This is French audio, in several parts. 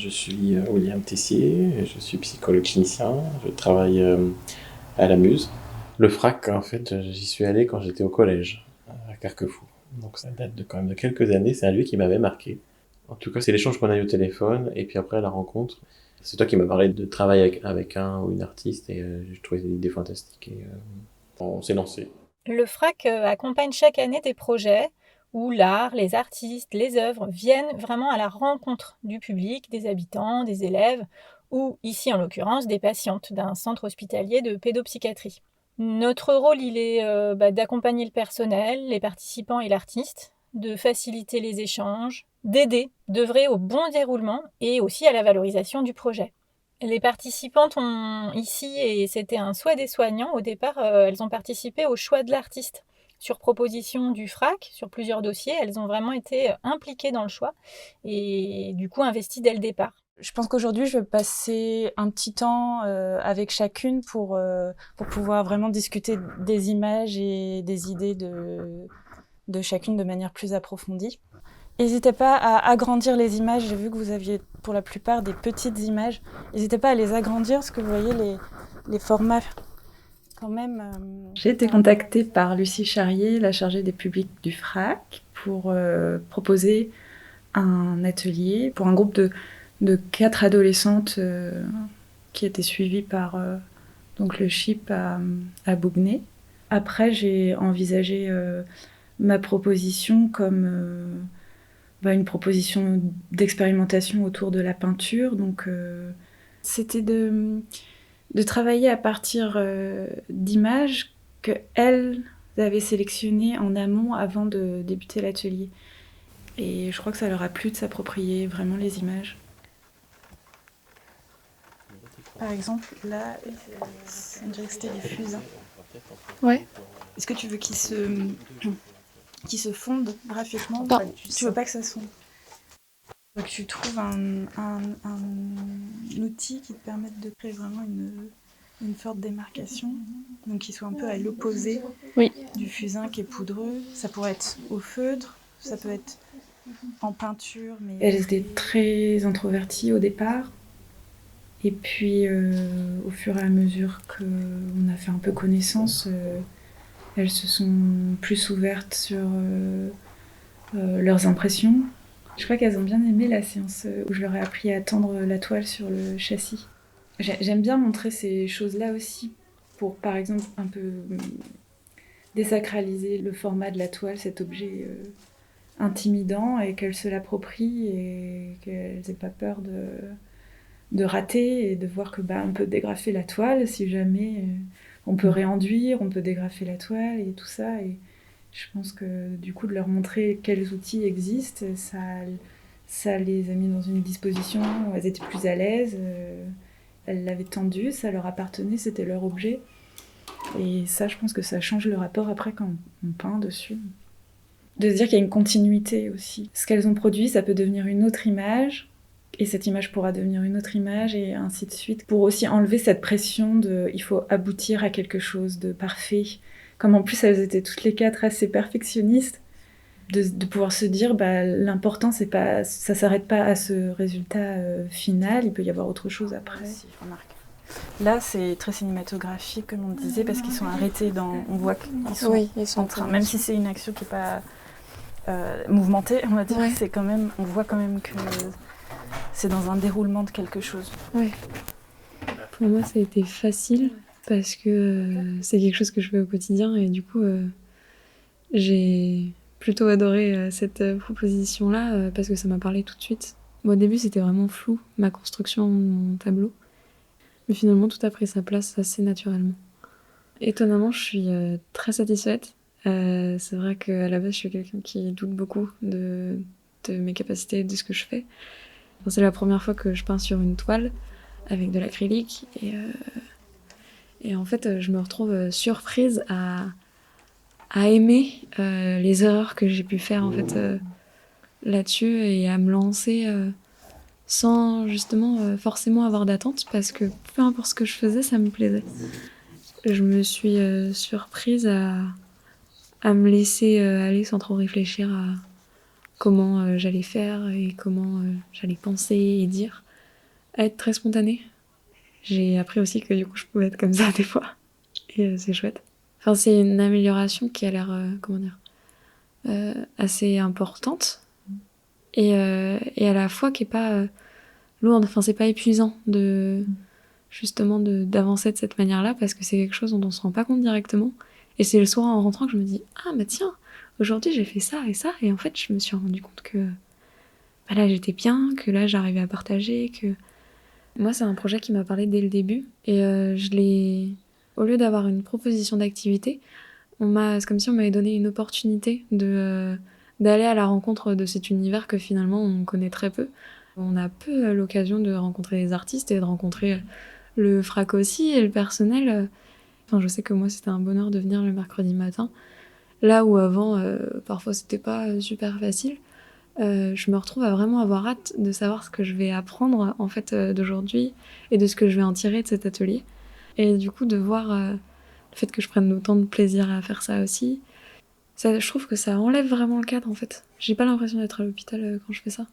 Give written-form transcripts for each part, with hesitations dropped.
Je suis William Tessier, je suis psychologue clinicien, je travaille à la Muse. Le FRAC, en fait, j'y suis allé quand j'étais au collège, à Carquefou. Donc ça date quand même de quelques années, c'est un lieu qui m'avait marqué. En tout cas, c'est l'échange qu'on a eu au téléphone, et puis après la rencontre. C'est toi qui m'as parlé de travailler avec un ou une artiste, et j'ai trouvé l'idée fantastique, et on s'est lancé. Le FRAC accompagne chaque année des projets où l'art, les artistes, les œuvres viennent vraiment à la rencontre du public, des habitants, des élèves ou, ici en l'occurrence, des patientes d'un centre hospitalier de pédopsychiatrie. Notre rôle, il est d'accompagner le personnel, les participants et l'artiste, de faciliter les échanges, d'aider, d'œuvrer au bon déroulement et aussi à la valorisation du projet. Les participantes ont ici, et c'était un souhait des soignants au départ, elles ont participé au choix de l'artiste. Sur proposition du FRAC, sur plusieurs dossiers, elles ont vraiment été impliquées dans le choix et du coup investies dès le départ. Je pense qu'aujourd'hui, je vais passer un petit temps avec chacune pour pouvoir vraiment discuter des images et des idées de chacune de manière plus approfondie. N'hésitez pas à agrandir les images. J'ai vu que vous aviez pour la plupart des petites images. N'hésitez pas à les agrandir parce que vous voyez les formats quand même. J'ai été contactée par Lucie Charrier, la chargée des publics du FRAC, pour proposer un atelier pour un groupe de 4 adolescentes qui étaient suivies par donc le CHIP à Bougnay. Après, j'ai envisagé ma proposition comme une proposition d'expérimentation autour de la peinture. Donc, c'était de travailler à partir d'images qu'elles avaient sélectionnées en amont avant de débuter l'atelier. Et je crois que ça leur a plu de s'approprier vraiment les images. Par exemple, là, on dirait que c'était des fusains. Ouais. Est-ce que tu veux qu'ils se fondent graphiquement ou Non. pas? Tu veux pas que ça sonde? Donc tu trouves un outil qui te permette de créer vraiment une forte démarcation, donc qui soit un peu à l'opposé du fusain qui est poudreux. Ça pourrait être au feutre, ça peut être en peinture. Mais elles étaient très introverties au départ. Et puis, au fur et à mesure qu'on a fait un peu connaissance, elles se sont plus ouvertes sur leurs impressions. Je crois qu'elles ont bien aimé la séance où je leur ai appris à tendre la toile sur le châssis. J'aime bien montrer ces choses-là aussi pour, par exemple, un peu désacraliser le format de la toile, cet objet intimidant, et qu'elles se l'approprient et qu'elles n'aient pas peur de rater et de voir que on peut dégrafer la toile si jamais on peut réenduire, on peut dégrafer la toile et tout ça. Et je pense que du coup de leur montrer quels outils existent, ça les a mis dans une disposition où elles étaient plus à l'aise. Elles l'avaient tendu, ça leur appartenait, c'était leur objet. Et ça, je pense que ça change le rapport après quand on peint dessus. De se dire qu'il y a une continuité aussi. Ce qu'elles ont produit, ça peut devenir une autre image, et cette image pourra devenir une autre image, et ainsi de suite. Pour aussi enlever cette pression de il faut aboutir à quelque chose de parfait. Comme en plus elles étaient toutes les 4 assez perfectionnistes, de pouvoir se dire l'important c'est pas, ça s'arrête pas à ce résultat final, il peut y avoir autre chose après. Si, je remarque. Là, c'est très cinématographique, comme on disait, parce qu'ils sont arrêtés on voit qu'ils sont en train, même si c'est une action qui n'est pas mouvementée, on va dire, c'est quand même, on voit quand même que c'est dans un déroulement de quelque chose. Ouais. Pour moi, ça a été facile parce que c'est quelque chose que je fais au quotidien et du coup, j'ai plutôt adoré cette proposition-là parce que ça m'a parlé tout de suite. Bon, au début, c'était vraiment flou, ma construction de mon tableau. Mais finalement, tout a pris sa place assez naturellement. Étonnamment, je suis très satisfaite. C'est vrai qu'à la base, je suis quelqu'un qui doute beaucoup de mes capacités et de ce que je fais. Enfin, c'est la première fois que je peins sur une toile avec de l'acrylique et en fait, je me retrouve surprise à aimer les erreurs que j'ai pu faire en fait là-dessus et à me lancer sans justement forcément avoir d'attente parce que peu importe ce que je faisais, ça me plaisait. Je me suis surprise à me laisser aller sans trop réfléchir à comment j'allais faire et comment j'allais penser et dire. à être très spontanée. J'ai appris aussi que du coup je pouvais être comme ça des fois. Et c'est chouette. Enfin, c'est une amélioration qui a l'air, assez importante. Et à la fois qui est pas lourde. Enfin, c'est pas épuisant justement d'avancer de cette manière-là parce que c'est quelque chose dont on se rend pas compte directement. Et c'est le soir en rentrant que je me dis ah bah tiens, aujourd'hui j'ai fait ça et en fait je me suis rendu compte que bah là j'étais bien, que là j'arrivais à partager, que moi c'est un projet qui m'a parlé dès le début et au lieu d'avoir une proposition d'activité, c'est comme si on m'avait donné une opportunité d'aller à la rencontre de cet univers que finalement on connaît très peu. On a peu l'occasion de rencontrer les artistes et de rencontrer le frac aussi et le personnel. Enfin, je sais que moi, c'était un bonheur de venir le mercredi matin. Là où avant, parfois, c'était pas super facile. Je me retrouve à vraiment avoir hâte de savoir ce que je vais apprendre en fait d'aujourd'hui et de ce que je vais en tirer de cet atelier. Et du coup, de voir le fait que je prenne autant de plaisir à faire ça aussi, je trouve que ça enlève vraiment le cadre en fait. J'ai pas l'impression d'être à l'hôpital quand je fais ça.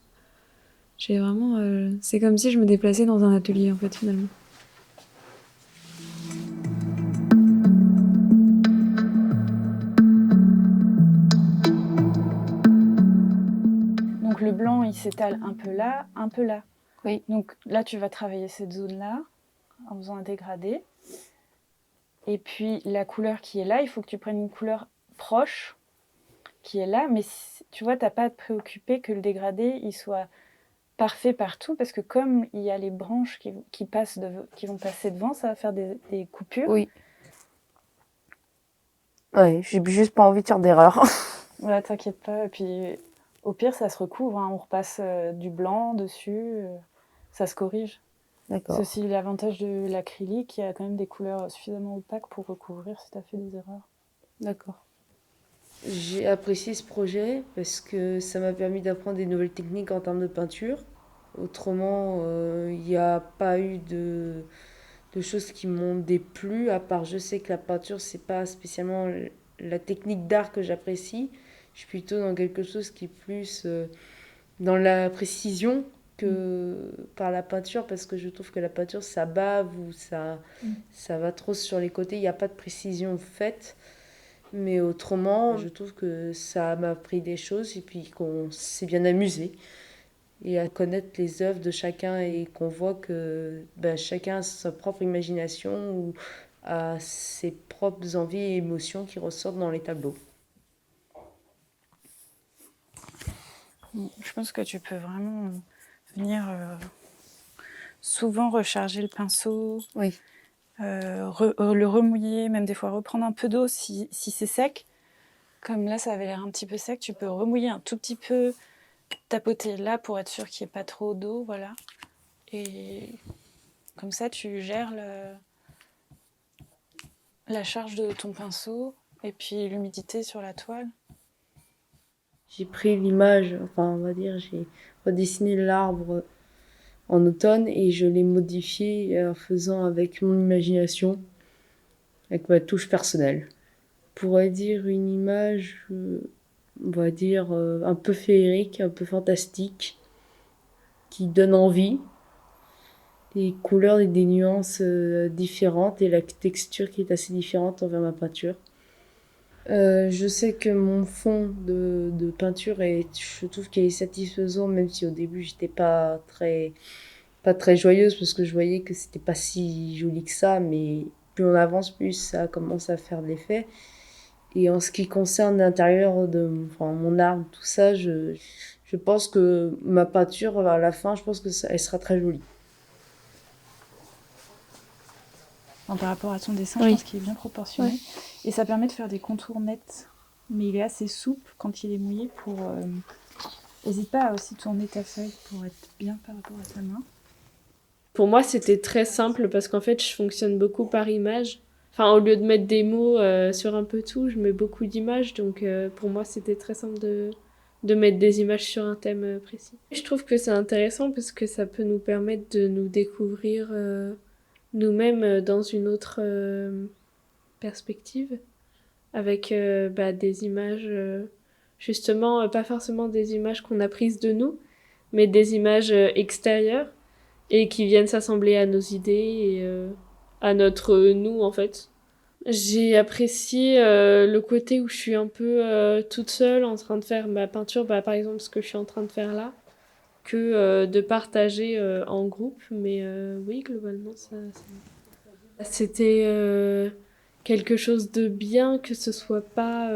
J'ai vraiment, c'est comme si je me déplaçais dans un atelier en fait finalement. Donc le blanc, il s'étale un peu là, un peu là. Oui. Donc là, tu vas travailler cette zone-là en faisant un dégradé. Et puis la couleur qui est là, il faut que tu prennes une couleur proche qui est là. Mais tu vois, tu n'as pas à te préoccuper que le dégradé, il soit parfait partout. Parce que comme il y a les branches qui vont passer devant, ça va faire des coupures. Oui. Ouais, j'ai juste pas envie de faire d'erreur. Voilà, t'inquiète pas. Et puis au pire, ça se recouvre. Hein. On repasse du blanc dessus. Ça se corrige. D'accord. C'est aussi l'avantage de l'acrylique, il y a quand même des couleurs suffisamment opaques pour recouvrir si tu as fait des erreurs. D'accord. J'ai apprécié ce projet parce que ça m'a permis d'apprendre des nouvelles techniques en termes de peinture. Autrement, il n'y a pas eu de choses qui m'ont déplu, à part je sais que la peinture, c'est pas spécialement la technique d'art que j'apprécie. Je suis plutôt dans quelque chose qui est plus dans la précision que par la peinture, parce que je trouve que la peinture, ça bave ou ça va trop sur les côtés, il n'y a pas de précision faite. Mais autrement, je trouve que ça m'a appris des choses et puis qu'on s'est bien amusé. Et à connaître les œuvres de chacun et qu'on voit que chacun a sa propre imagination ou a ses propres envies et émotions qui ressortent dans les tableaux. Je pense que tu peux vraiment venir souvent recharger le pinceau, Oui. le remouiller, même des fois reprendre un peu d'eau si c'est sec. Comme là, ça avait l'air un petit peu sec, tu peux remouiller un tout petit peu, tapoter là pour être sûr qu'il n'y ait pas trop d'eau, voilà. Et comme ça, tu gères la charge de ton pinceau et puis l'humidité sur la toile. J'ai pris l'image, enfin on va dire, j'ai redessiné l'arbre en automne et je l'ai modifié en faisant avec mon imagination, avec ma touche personnelle. On pourrait dire une image, on va dire, un peu féerique, un peu fantastique, qui donne envie. Des couleurs et des nuances différentes et la texture qui est assez différente envers ma peinture. Je sais que mon fond de peinture je trouve qu'il est satisfaisant, même si au début j'étais pas très joyeuse parce que je voyais que c'était pas si joli que ça, mais plus on avance, plus ça commence à faire de l'effet. Et en ce qui concerne l'intérieur de mon arbre, tout ça, je pense que ma peinture, à la fin, je pense que elle sera très jolie. Par rapport à ton dessin, Oui. je pense qu'il est bien proportionné. Ouais. Et ça permet de faire des contours nets. Mais il est assez souple quand il est mouillé pour... N'hésite pas à aussi tourner ta feuille pour être bien par rapport à ta main. Pour moi, c'était très simple parce qu'en fait, je fonctionne beaucoup par image. Enfin, au lieu de mettre des mots sur un peu tout, je mets beaucoup d'images. Donc, pour moi, c'était très simple de mettre des images sur un thème précis. Je trouve que c'est intéressant parce que ça peut nous permettre de nous découvrir nous-mêmes dans une autre perspective. Avec des images, justement, pas forcément des images qu'on a prises de nous, mais des images extérieures. et qui viennent s'assembler à nos idées et à notre nous en fait. J'ai apprécié le côté où je suis un peu toute seule en train de faire ma peinture, par exemple ce que je suis en train de faire là, que de partager en groupe. Mais oui, globalement, c'était quelque chose de bien, que ce soit pas,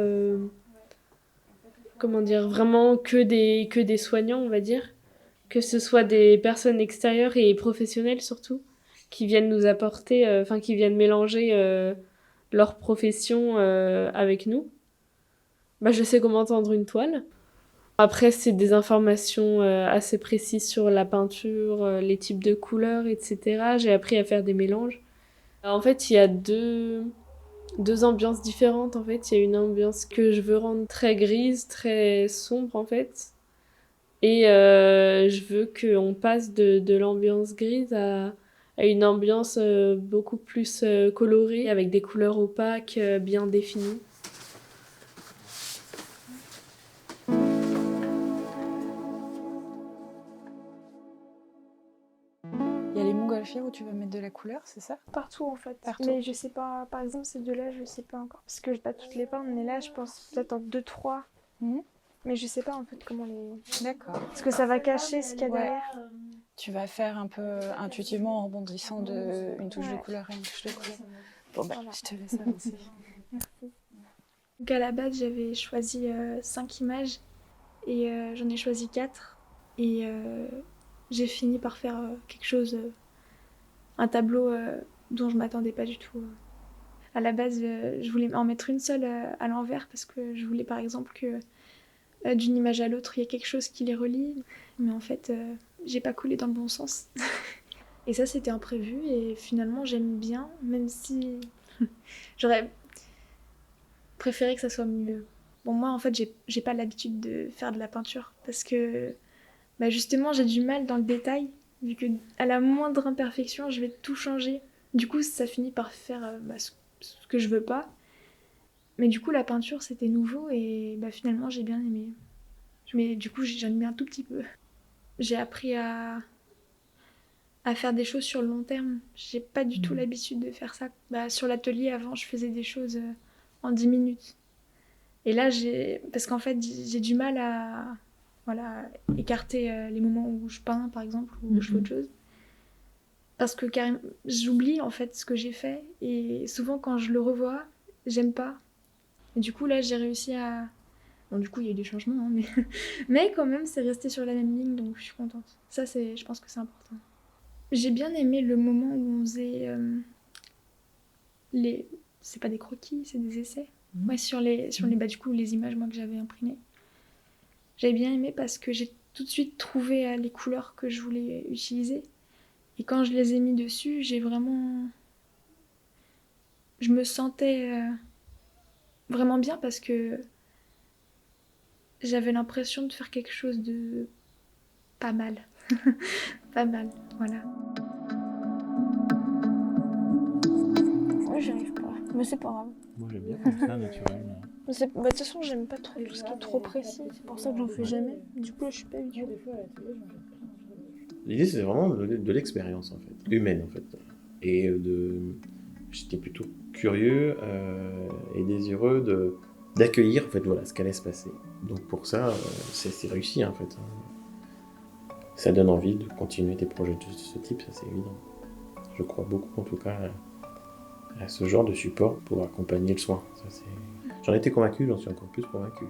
comment dire, vraiment que des soignants, on va dire, que ce soit des personnes extérieures et professionnelles surtout, qui viennent nous apporter, qui viennent mélanger leur profession avec nous. Je sais comment tendre une toile. Après, c'est des informations assez précises sur la peinture, les types de couleurs, etc. J'ai appris à faire des mélanges. En fait, il y a deux ambiances différentes. En fait, il y a une ambiance que je veux rendre très grise, très sombre, en fait. Et je veux qu'on passe de l'ambiance grise à une ambiance beaucoup plus colorée, avec des couleurs opaques bien définies. Il y a les montgolfières où tu vas mettre de la couleur, c'est ça? Partout en fait. Partout. Mais je sais pas, par exemple ces deux-là, je sais pas encore. Parce que je vais pas toutes les peindre, mais là je pense peut-être en 2-3. Mais je sais pas en fait comment les. D'accord. Parce que ça va cacher ce qu'il y a derrière. Tu vas faire un peu intuitivement en rebondissant une touche de couleur à une touche de couleur. Bon Voilà. je te laisse avancer. Merci. Donc à la base j'avais choisi 5 images et j'en ai choisi 4. Et j'ai fini par faire quelque chose, un tableau dont je m'attendais pas du tout. À la base, je voulais en mettre une seule à l'envers parce que je voulais par exemple que d'une image à l'autre, il y ait quelque chose qui les relie. Mais en fait, j'ai pas coulé dans le bon sens. Et ça, c'était imprévu et finalement, j'aime bien, même si j'aurais préféré que ça soit mieux. Bon, moi, en fait, j'ai pas l'habitude de faire de la peinture parce que justement, j'ai du mal dans le détail, vu que à la moindre imperfection, je vais tout changer. Du coup, ça finit par faire ce que je veux pas. Mais du coup, la peinture, c'était nouveau et finalement, j'ai bien aimé. Mais du coup, j'en ai mis un tout petit peu. J'ai appris à faire des choses sur le long terme. J'ai pas du tout l'habitude de faire ça. Sur l'atelier, avant, je faisais des choses en 10 minutes. Et là, parce qu'en fait, j'ai du mal à écarter les moments où je peins, par exemple, ou où je fais autre chose. Parce que carrément, j'oublie en fait ce que j'ai fait. Et souvent, quand je le revois, j'aime pas. Et du coup, là, j'ai réussi à... Bon, du coup, il y a eu des changements, hein, mais quand même, c'est resté sur la même ligne, donc je suis contente. Ça, je pense que c'est important. J'ai bien aimé le moment où on faisait c'est pas des croquis, c'est des essais. Ouais, sur les du coup, les images moi, que j'avais imprimées. J'avais bien aimé parce que j'ai tout de suite trouvé les couleurs que je voulais utiliser. Et quand je les ai mis dessus, j'ai vraiment... Je me sentais vraiment bien parce que j'avais l'impression de faire quelque chose de pas mal. Pas mal, voilà. Moi, j'y arrive pas. Mais c'est pas grave. Moi, j'aime bien comme ça, naturel. De toute façon, j'aime pas trop tout ce qui est trop précis. C'est pour ça que j'en fais jamais. Du coup, là, je suis pas habituée. L'idée, c'est vraiment de l'expérience, en fait, humaine, en fait. Et j'étais plutôt curieux et désireux d'accueillir, en fait, voilà, ce qu'allait se passer. Donc pour ça, c'est réussi, en fait. Ça donne envie de continuer des projets de ce type, ça c'est évident. Je crois beaucoup, en tout cas, à ce genre de support pour accompagner le soin. J'en étais convaincu, j'en suis encore plus convaincu.